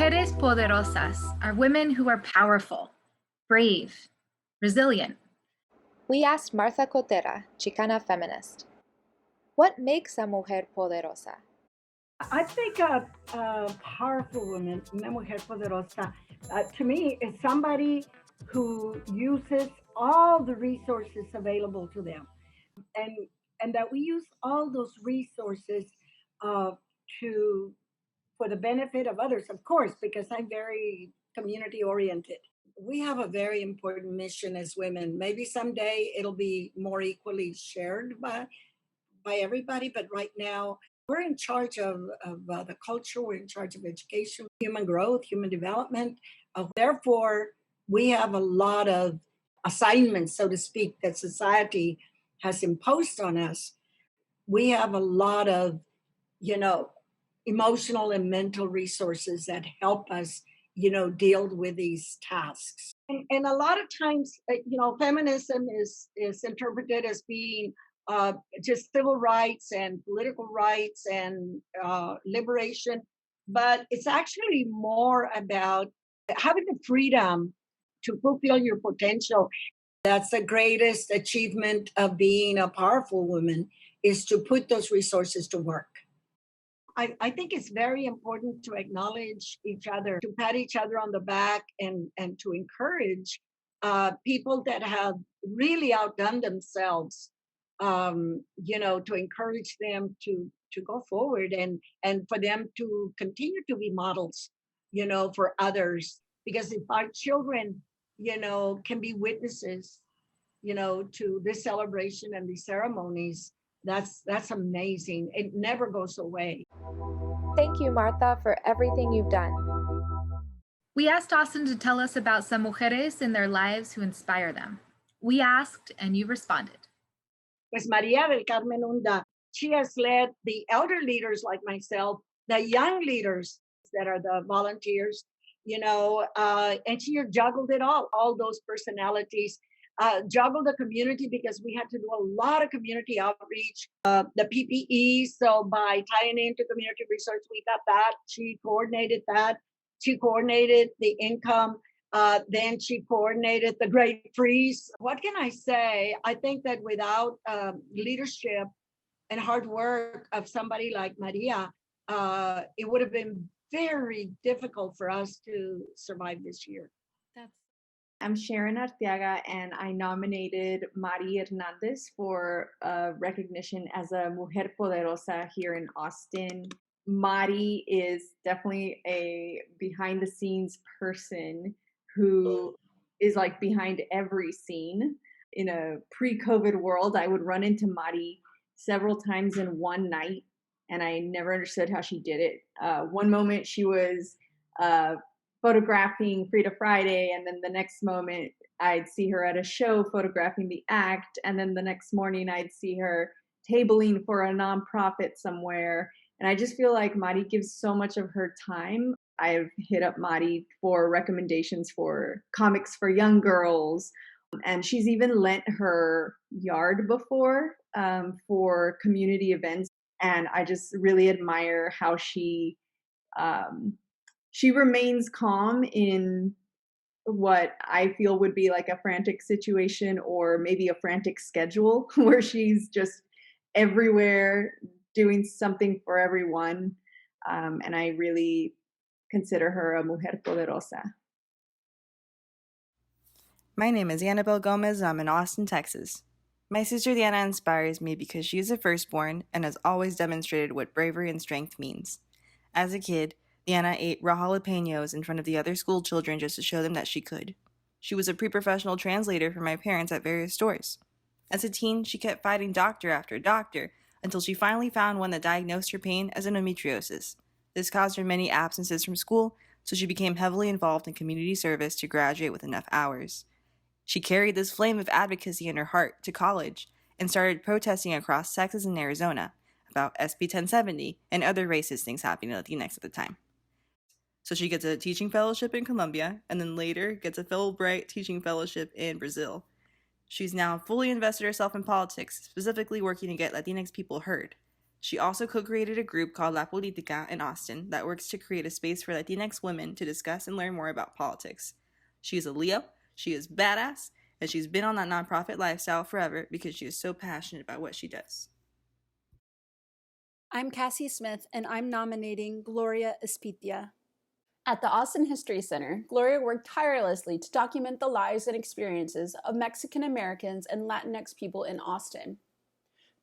Mujeres Poderosas are women who are powerful, brave, resilient. We asked Martha Cotera, Chicana feminist, what makes a mujer poderosa? I think a powerful woman, una mujer poderosa, to me is somebody who uses all the resources available to them, and and that we use all those resources uh, to for the benefit of others, of course, because I'm very community oriented. We have a very important mission as women. Maybe someday it'll be more equally shared by everybody, but right now we're in charge of the culture, we're in charge of education, human growth, human development. Therefore, we have a lot of assignments, so to speak, that society has imposed on us. We have a lot of, you know, emotional and mental resources that help us, deal with these tasks. And a lot of times, feminism is interpreted as being just civil rights and political rights and liberation, but it's actually more about having the freedom to fulfill your potential. That's the greatest achievement of being a powerful woman, is to put those resources to work. I think it's very important to acknowledge each other, to pat each other on the back, and to encourage people that have really outdone themselves. To encourage them to go forward, and for them to continue to be models, for others. Because if our children, can be witnesses, to this celebration and these ceremonies, that's amazing. It never goes away. Thank you, Martha, for everything you've done. We asked Austin to tell us about some mujeres in their lives who inspire them. We asked, and you responded. Pues Maria del Carmen Hunda, she has led the elder leaders like myself, the young leaders that are the volunteers, and she juggled it all those personalities, juggled the community, because we had to do a lot of community outreach, the PPE. So by tying into community research, we got that. She coordinated that. She coordinated the income. Then she coordinated the Great Freeze. What can I say? I think that without leadership and hard work of somebody like Maria, it would have been very difficult for us to survive this year. I'm Sharon Arteaga, and I nominated Mari Hernandez for recognition as a Mujer Poderosa here in Austin. Mari is definitely a behind-the-scenes person who is like behind every scene. In a pre-COVID world, I would run into Mari several times in one night, and I never understood how she did it. One moment she was photographing Frida Friday, and then the next moment I'd see her at a show photographing the act, and then the next morning I'd see her tabling for a nonprofit somewhere. And I just feel like Mari gives so much of her time. I've hit up Mari for recommendations for comics for young girls, and she's even lent her yard before for community events. And I just really admire how she remains calm in what I feel would be like a frantic situation, or maybe a frantic schedule, where she's just everywhere doing something for everyone. And I really consider her a mujer poderosa. My name is Annabelle Gomez, and I'm in Austin, Texas. My sister Deanna inspires me because she is a firstborn and has always demonstrated what bravery and strength means. As a kid, Deanna ate raw jalapenos in front of the other school children just to show them that she could. She was a pre-professional translator for my parents at various stores. As a teen, she kept fighting doctor after doctor until she finally found one that diagnosed her pain as endometriosis. This caused her many absences from school, so she became heavily involved in community service to graduate with enough hours. She carried this flame of advocacy in her heart to college and started protesting across Texas and Arizona about SB 1070 and other racist things happening to Latinx at the time. So she gets a teaching fellowship in Colombia, and then later gets a Fulbright teaching fellowship in Brazil. She's now fully invested herself in politics, specifically working to get Latinx people heard. She also co-created a group called La Politica in Austin that works to create a space for Latinx women to discuss and learn more about politics. She is a Leo, she is badass, and she's been on that nonprofit lifestyle forever because she is so passionate about what she does. I'm Cassie Smith, and I'm nominating Gloria Espitia. At the Austin History Center, Gloria worked tirelessly to document the lives and experiences of Mexican Americans and Latinx people in Austin.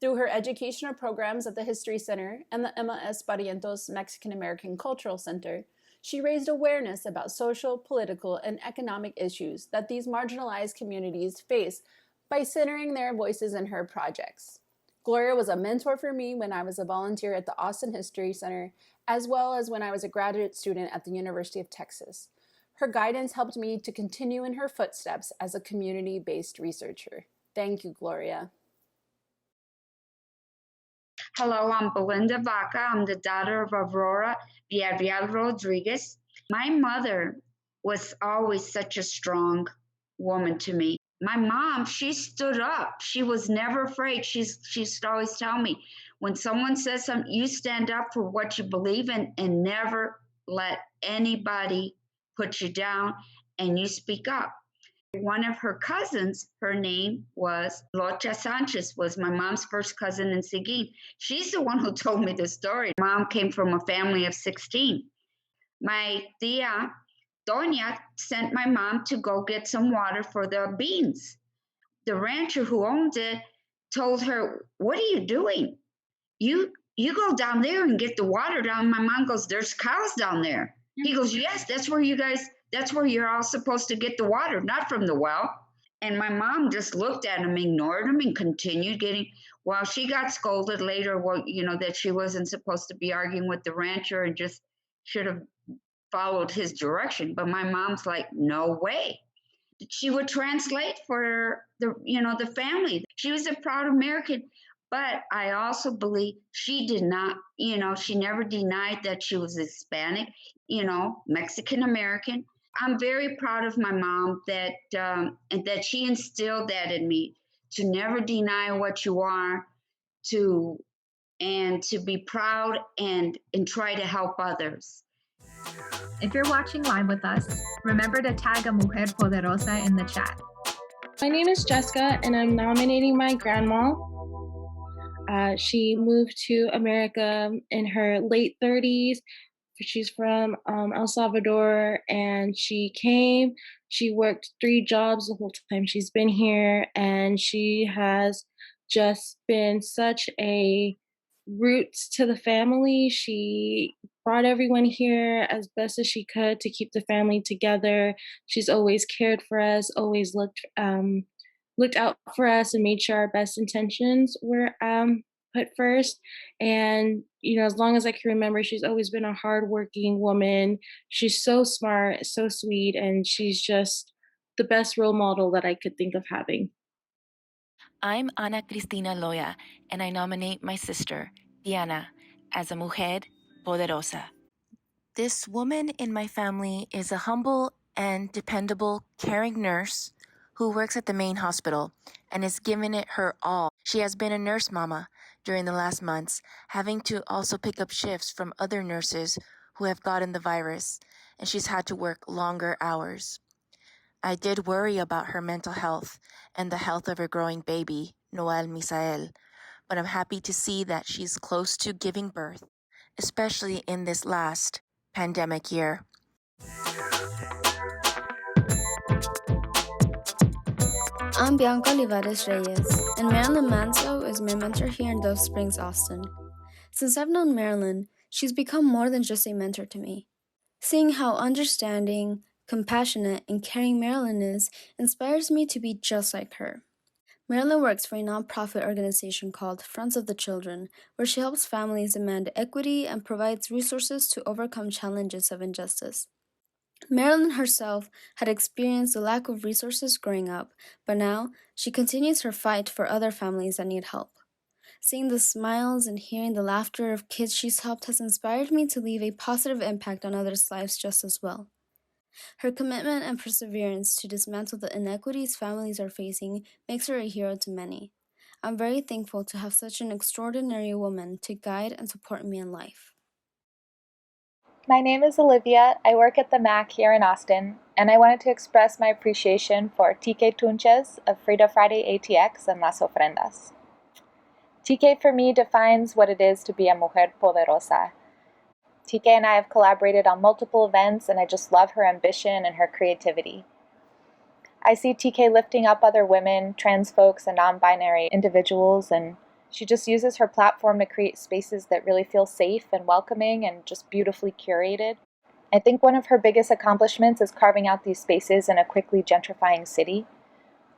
Through her educational programs at the History Center and the Emma S. Barrientos Mexican American Cultural Center, she raised awareness about social, political, and economic issues that these marginalized communities face by centering their voices in her projects. Gloria was a mentor for me when I was a volunteer at the Austin History Center, as well as when I was a graduate student at the University of Texas. Her guidance helped me to continue in her footsteps as a community-based researcher. Thank you, Gloria. Hello, I'm Belinda Vaca. I'm the daughter of Aurora Villarreal Rodriguez. My mother was always such a strong woman to me. My mom, she stood up. She was never afraid. She used to always tell me, when someone says something, you stand up for what you believe in and never let anybody put you down, and you speak up. One of her cousins, her name was Locha Sanchez, was my mom's first cousin in Seguin. She's the one who told me the story. Mom came from a family of 16. My tia, Doña, sent my mom to go get some water for the beans. The rancher who owned it told her, "What are you doing? You go down there and get the water down." My mom goes, "There's cows down there." He goes, "Yes, that's where you're all supposed to get the water, not from the well." And my mom just looked at him, ignored him, and continued getting, well, she got scolded later, that she wasn't supposed to be arguing with the rancher and just should have followed his direction. But my mom's like, no way. She would translate for the family. She was a proud American. But I also believe she did not, she never denied that she was Hispanic, Mexican American. I'm very proud of my mom and that she instilled that in me, to never deny what you are, and to be proud and try to help others. If you're watching live with us, remember to tag a Mujer Poderosa in the chat. My name is Jessica, and I'm nominating my grandma. She moved to America in her late 30s. She's from El Salvador, and she worked 3 jobs the whole time she's been here, and she has just been such a roots to the family. She brought everyone here as best as she could to keep the family together. She's always cared for us, always looked out for us, and made sure our best intentions were put first. And as long as I can remember, she's always been a hardworking woman. She's so smart, so sweet, and she's just the best role model that I could think of having. I'm Ana Cristina Loya, and I nominate my sister, Diana, as a Mujer Poderosa. This woman in my family is a humble and dependable, caring nurse who works at the main hospital and has given it her all. She has been a nurse mama during the last months, having to also pick up shifts from other nurses who have gotten the virus, and she's had to work longer hours. I did worry about her mental health and the health of her growing baby, Noel Misael, but I'm happy to see that she's close to giving birth, especially in this last pandemic year. I'm Bianca Olivares Reyes, and Marilyn Manso is my mentor here in Dove Springs, Austin. Since I've known Marilyn, she's become more than just a mentor to me. Seeing how understanding, compassionate, and caring Marilyn is inspires me to be just like her. Marilyn works for a nonprofit organization called Friends of the Children, where she helps families demand equity and provides resources to overcome challenges of injustice. Marilyn herself had experienced a lack of resources growing up, but now she continues her fight for other families that need help. Seeing the smiles and hearing the laughter of kids she's helped has inspired me to leave a positive impact on others' lives just as well. Her commitment and perseverance to dismantle the inequities families are facing makes her a hero to many. I'm very thankful to have such an extraordinary woman to guide and support me in life. My name is Olivia. I work at the MACC here in Austin, and I wanted to express my appreciation for TK Tunches of Frida Friday ATX and Las Ofrendas. TK for me defines what it is to be a mujer poderosa. TK and I have collaborated on multiple events, and I just love her ambition and her creativity. I see TK lifting up other women, trans folks, and non-binary individuals, and she just uses her platform to create spaces that really feel safe and welcoming and just beautifully curated. I think one of her biggest accomplishments is carving out these spaces in a quickly gentrifying city,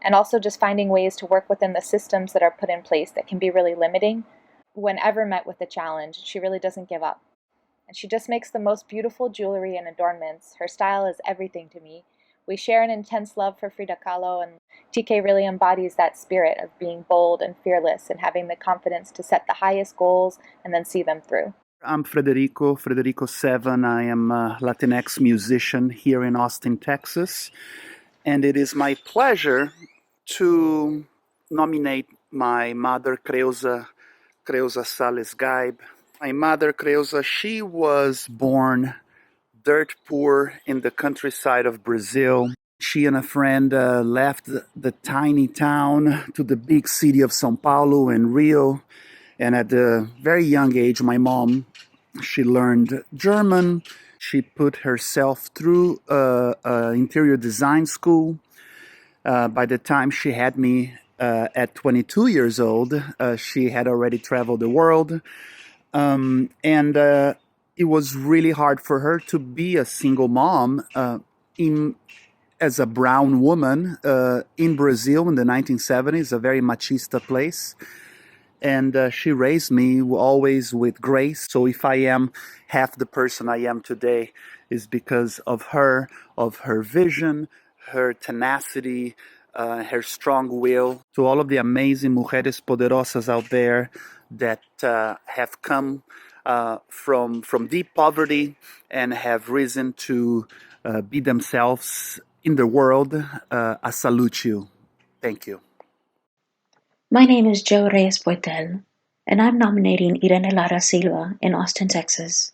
and also just finding ways to work within the systems that are put in place that can be really limiting. Whenever met with a challenge, she really doesn't give up. And she just makes the most beautiful jewelry and adornments. Her style is everything to me. We share an intense love for Frida Kahlo, and TK really embodies that spirit of being bold and fearless and having the confidence to set the highest goals and then see them through. I'm Federico 7. I am a Latinx musician here in Austin, Texas. And it is my pleasure to nominate my mother, Creuza Sales Gaib. My mother, Creuza, she was born dirt poor in the countryside of Brazil. She and a friend left the tiny town to the big city of São Paulo and Rio. And at a very young age, my mom, she learned German. She put herself through interior design school. By the time she had me at 22 years old, she had already traveled the world. And it was really hard for her to be a single mom as a brown woman in Brazil in the 1970s, a very machista place. And she raised me always with grace. So if I am half the person I am today, is because of her vision, her tenacity, her strong will. To all of the amazing mujeres poderosas out there that have come from deep poverty and have risen to be themselves in the world, I salute you. Thank you. My name is Joe Reyes Boitel, and I'm nominating Irene Lara Silva in Austin, Texas.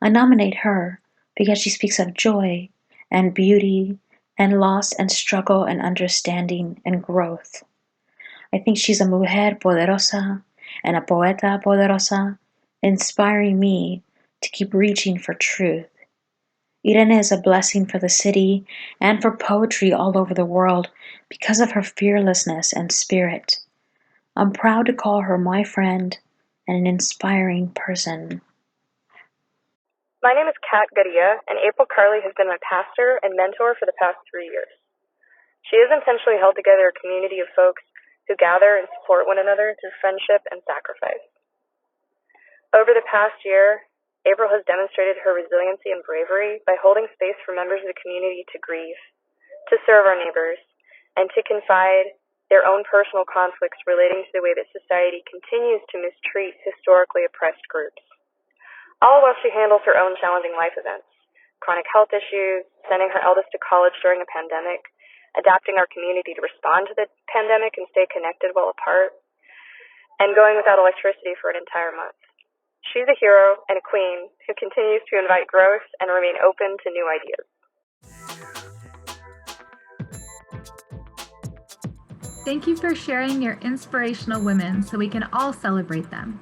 I nominate her because she speaks of joy and beauty and loss and struggle and understanding and growth. I think she's a mujer poderosa and a poeta poderosa, inspiring me to keep reaching for truth. Irene is a blessing for the city and for poetry all over the world because of her fearlessness and spirit. I'm proud to call her my friend and an inspiring person. My name is Kat Gadia, and April Carley has been my pastor and mentor for the past 3 years. She has intentionally held together a community of folks who gather and support one another through friendship and sacrifice. Over the past year, April has demonstrated her resiliency and bravery by holding space for members of the community to grieve, to serve our neighbors, and to confide their own personal conflicts relating to the way that society continues to mistreat historically oppressed groups. All while she handles her own challenging life events, chronic health issues, sending her eldest to college during a pandemic, adapting our community to respond to the pandemic and stay connected while apart, and going without electricity for an entire month. She's a hero and a queen who continues to invite growth and remain open to new ideas. Thank you for sharing your inspirational women so we can all celebrate them.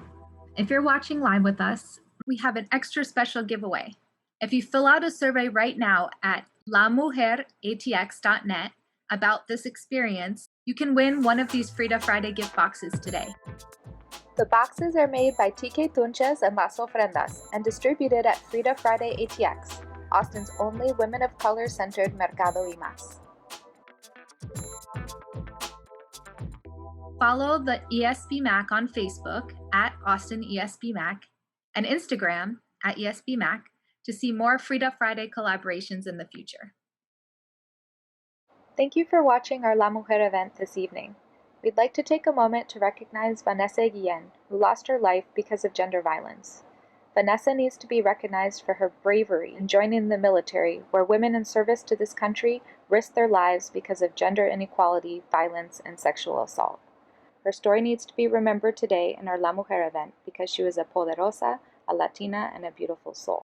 If you're watching live with us, we have an extra special giveaway. If you fill out a survey right now at lamujeratx.net about this experience, you can win one of these Frida Friday gift boxes today. The boxes are made by TK Tunches and Las Ofrendas and distributed at Frida Friday ATX, Austin's only women of color-centered mercado y más. Follow the ESB-MACC on Facebook at Austin ESB-MACC and Instagram at ESB-MACC to see more Frida Friday collaborations in the future. Thank you for watching our La Mujer event this evening. We'd like to take a moment to recognize Vanessa Guillen, who lost her life because of gender violence. Vanessa needs to be recognized for her bravery in joining the military, where women in service to this country risk their lives because of gender inequality, violence, and sexual assault. Her story needs to be remembered today in our La Mujer event because she was a poderosa, a Latina, and a beautiful soul.